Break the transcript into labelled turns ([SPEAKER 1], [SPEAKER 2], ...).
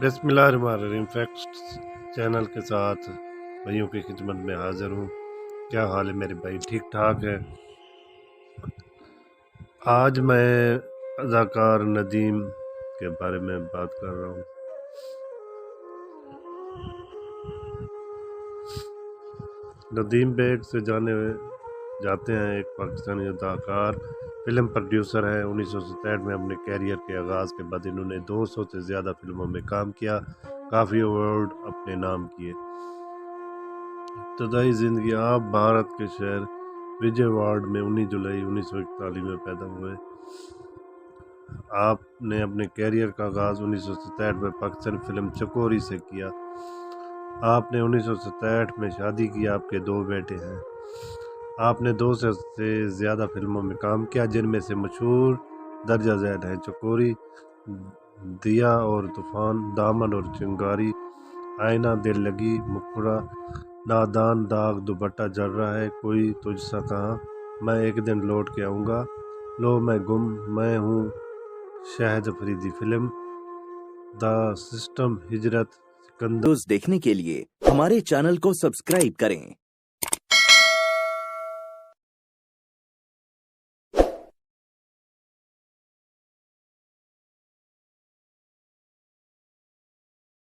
[SPEAKER 1] बिस्मिल्लाहिर्रहमानिर्रहीम। Facts channel के साथ भाइयों की खिदमत में हाजिर हूँ। क्या हाल है मेरे भाई? ठीक ठाक है। आज मैं अदाकार नदीम के बारे में बात कर रहा हूँ। नदीम बेग से जाते हैं एक पाकिस्तानी अदाकार, फिल्म प्रोड्यूसर हैं। 1967 में अपने कैरियर के आगाज़ के बाद इन्होंने 200 से ज़्यादा फिल्मों में काम किया, काफ़ी अवार्ड अपने नाम किए। इब्तदाई ज़िंदगी: आप भारत के शहर विजयवाड़ा में 19 जुलाई 1941 में पैदा हुए। आपने अपने कैरियर का आगाज़ 1967 में पाकिस्तानी फिल्म चकोरी से किया। आपने 1967 में शादी की। आपके 2 बेटे हैं। आपने 200 से ज़्यादा फिल्मों में काम किया, जिनमें से मशहूर दर्जा ज़ैल हैं: चकोरी, दिया और तूफान, दामन और चिंगारी, आईना, दिल लगी, मुखड़ा, नादान, दाग, दुपट्टा जल रहा है, कोई तुझसा कहाँ, मैं एक दिन लौट के आऊँगा, लो मैं गुम, मैं हूँ Shahid Afridi film, the system, हिजरत, सिकंदर।
[SPEAKER 2] वीडियोस देखने के लिए हमारे चैनल को सब्सक्राइब करें।